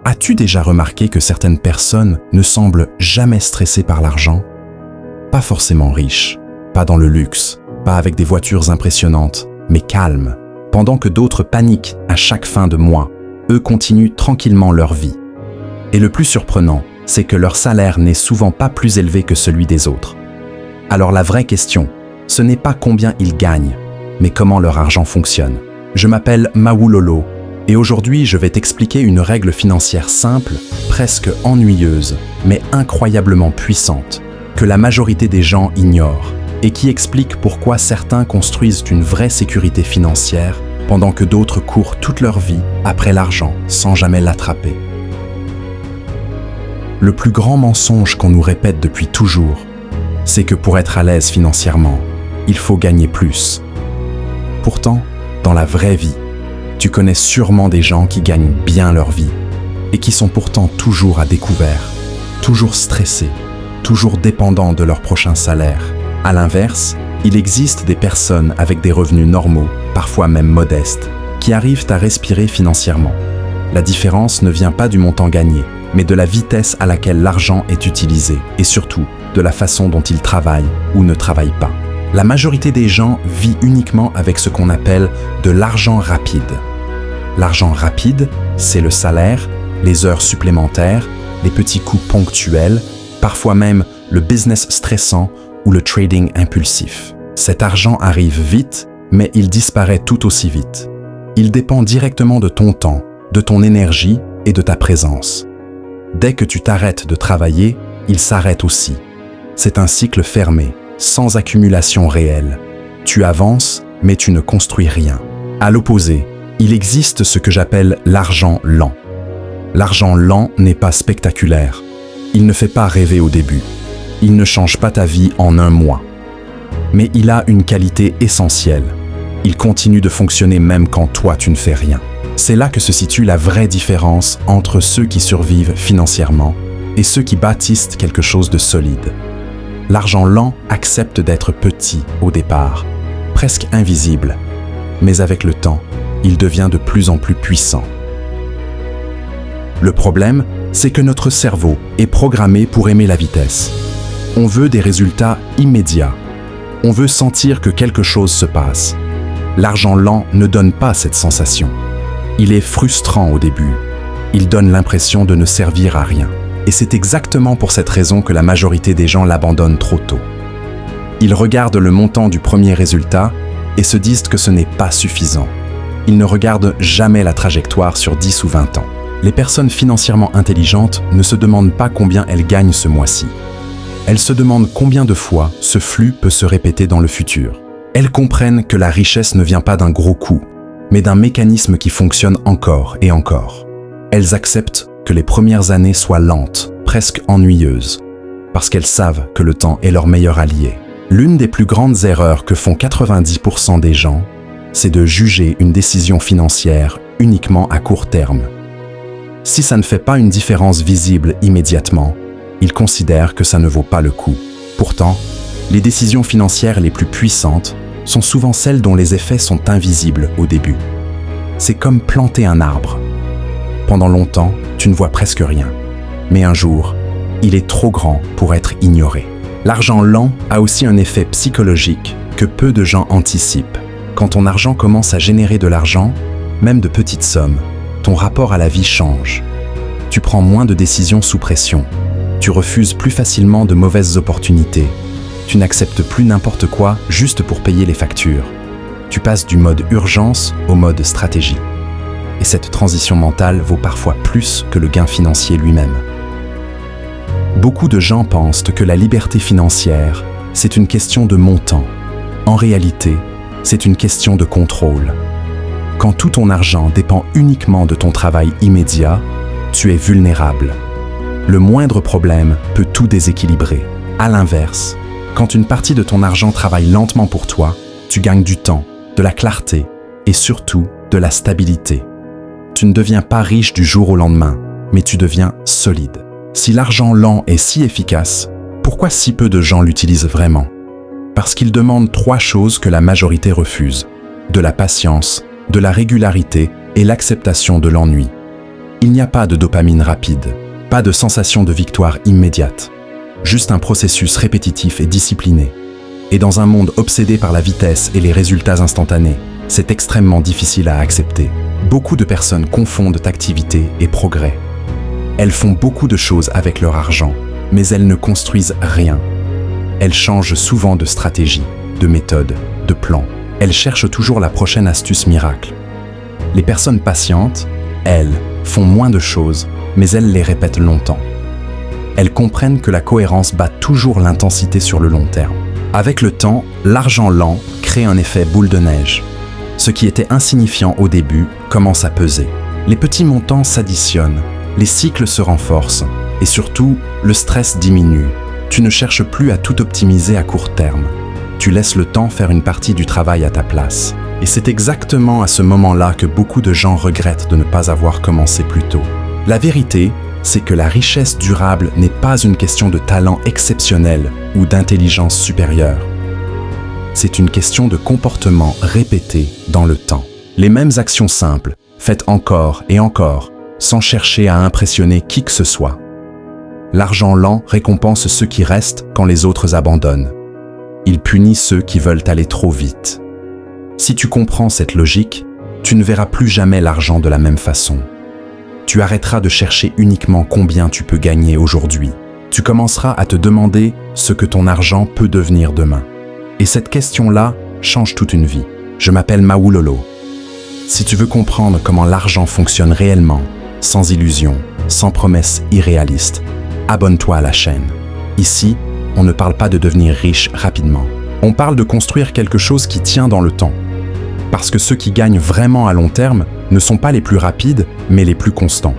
As-tu déjà remarqué que certaines personnes ne semblent jamais stressées par l'argent? Pas forcément riches, pas dans le luxe, pas avec des voitures impressionnantes, mais calmes. Pendant que d'autres paniquent à chaque fin de mois, eux continuent tranquillement leur vie. Et le plus surprenant, c'est que leur salaire n'est souvent pas plus élevé que celui des autres. Alors la vraie question, ce n'est pas combien ils gagnent, mais comment leur argent fonctionne. Je m'appelle Mawulolo, et aujourd'hui je vais t'expliquer une règle financière simple, presque ennuyeuse, mais incroyablement puissante, que la majorité des gens ignorent, et qui explique pourquoi certains construisent une vraie sécurité financière, pendant que d'autres courent toute leur vie après l'argent sans jamais l'attraper. Le plus grand mensonge qu'on nous répète depuis toujours, c'est que pour être à l'aise financièrement, il faut gagner plus. Pourtant, dans la vraie vie, tu connais sûrement des gens qui gagnent bien leur vie et qui sont pourtant toujours à découvert, toujours stressés, toujours dépendants de leur prochain salaire. À l'inverse, il existe des personnes avec des revenus normaux, parfois même modestes, qui arrivent à respirer financièrement. La différence ne vient pas du montant gagné, mais de la vitesse à laquelle l'argent est utilisé et surtout de la façon dont ils travaillent ou ne travaillent pas. La majorité des gens vit uniquement avec ce qu'on appelle de l'argent rapide. L'argent rapide, c'est le salaire, les heures supplémentaires, les petits coups ponctuels, parfois même le business stressant ou le trading impulsif. Cet argent arrive vite, mais il disparaît tout aussi vite. Il dépend directement de ton temps, de ton énergie et de ta présence. Dès que tu t'arrêtes de travailler, il s'arrête aussi. C'est un cycle fermé, sans accumulation réelle. Tu avances, mais tu ne construis rien. À l'opposé, il existe ce que j'appelle l'argent lent. L'argent lent n'est pas spectaculaire. Il ne fait pas rêver au début. Il ne change pas ta vie en un mois. Mais il a une qualité essentielle. Il continue de fonctionner même quand toi tu ne fais rien. C'est là que se situe la vraie différence entre ceux qui survivent financièrement et ceux qui bâtissent quelque chose de solide. L'argent lent accepte d'être petit au départ, presque invisible, mais avec le temps, il devient de plus en plus puissant. Le problème, c'est que notre cerveau est programmé pour aimer la vitesse. On veut des résultats immédiats. On veut sentir que quelque chose se passe. L'argent lent ne donne pas cette sensation. Il est frustrant au début. Il donne l'impression de ne servir à rien. Et c'est exactement pour cette raison que la majorité des gens l'abandonnent trop tôt. Ils regardent le montant du premier résultat et se disent que ce n'est pas suffisant. Ils ne regardent jamais la trajectoire sur 10 ou 20 ans. Les personnes financièrement intelligentes ne se demandent pas combien elles gagnent ce mois-ci. Elles se demandent combien de fois ce flux peut se répéter dans le futur. Elles comprennent que la richesse ne vient pas d'un gros coup, mais d'un mécanisme qui fonctionne encore et encore. Elles acceptent que les premières années soient lentes, presque ennuyeuses, parce qu'elles savent que le temps est leur meilleur allié. L'une des plus grandes erreurs que font 90% des gens, c'est de juger une décision financière uniquement à court terme. Si ça ne fait pas une différence visible immédiatement, ils considèrent que ça ne vaut pas le coup. Pourtant, les décisions financières les plus puissantes sont souvent celles dont les effets sont invisibles au début. C'est comme planter un arbre. Pendant longtemps, tu ne vois presque rien. Mais un jour, il est trop grand pour être ignoré. L'argent lent a aussi un effet psychologique que peu de gens anticipent. Quand ton argent commence à générer de l'argent, même de petites sommes, ton rapport à la vie change. Tu prends moins de décisions sous pression. Tu refuses plus facilement de mauvaises opportunités. Tu n'acceptes plus n'importe quoi juste pour payer les factures. Tu passes du mode urgence au mode stratégie. Et cette transition mentale vaut parfois plus que le gain financier lui-même. Beaucoup de gens pensent que la liberté financière, c'est une question de montant. En réalité, c'est une question de contrôle. Quand tout ton argent dépend uniquement de ton travail immédiat, tu es vulnérable. Le moindre problème peut tout déséquilibrer. À l'inverse, quand une partie de ton argent travaille lentement pour toi, tu gagnes du temps, de la clarté et surtout de la stabilité. Tu ne deviens pas riche du jour au lendemain, mais tu deviens solide. Si l'argent lent est si efficace, pourquoi si peu de gens l'utilisent vraiment? Parce qu'il demande 3 choses que la majorité refuse: de la patience, de la régularité et l'acceptation de l'ennui. Il n'y a pas de dopamine rapide, pas de sensation de victoire immédiate, juste un processus répétitif et discipliné. Et dans un monde obsédé par la vitesse et les résultats instantanés, c'est extrêmement difficile à accepter. Beaucoup de personnes confondent activité et progrès. Elles font beaucoup de choses avec leur argent, mais elles ne construisent rien. Elles changent souvent de stratégie, de méthode, de plan. Elles cherchent toujours la prochaine astuce miracle. Les personnes patientes, elles, font moins de choses, mais elles les répètent longtemps. Elles comprennent que la cohérence bat toujours l'intensité sur le long terme. Avec le temps, l'argent lent crée un effet boule de neige. Ce qui était insignifiant au début commence à peser. Les petits montants s'additionnent, les cycles se renforcent, et surtout, le stress diminue. Tu ne cherches plus à tout optimiser à court terme. Tu laisses le temps faire une partie du travail à ta place. Et c'est exactement à ce moment-là que beaucoup de gens regrettent de ne pas avoir commencé plus tôt. La vérité, c'est que la richesse durable n'est pas une question de talent exceptionnel ou d'intelligence supérieure. C'est une question de comportement répété dans le temps. Les mêmes actions simples, faites encore et encore, sans chercher à impressionner qui que ce soit. L'argent lent récompense ceux qui restent quand les autres abandonnent. Il punit ceux qui veulent aller trop vite. Si tu comprends cette logique, tu ne verras plus jamais l'argent de la même façon. Tu arrêteras de chercher uniquement combien tu peux gagner aujourd'hui. Tu commenceras à te demander ce que ton argent peut devenir demain. Et cette question-là change toute une vie. Je m'appelle Maoulolo. Si tu veux comprendre comment l'argent fonctionne réellement, sans illusion, sans promesses irréalistes, abonne-toi à la chaîne. Ici, on ne parle pas de devenir riche rapidement. On parle de construire quelque chose qui tient dans le temps. Parce que ceux qui gagnent vraiment à long terme ne sont pas les plus rapides, mais les plus constants.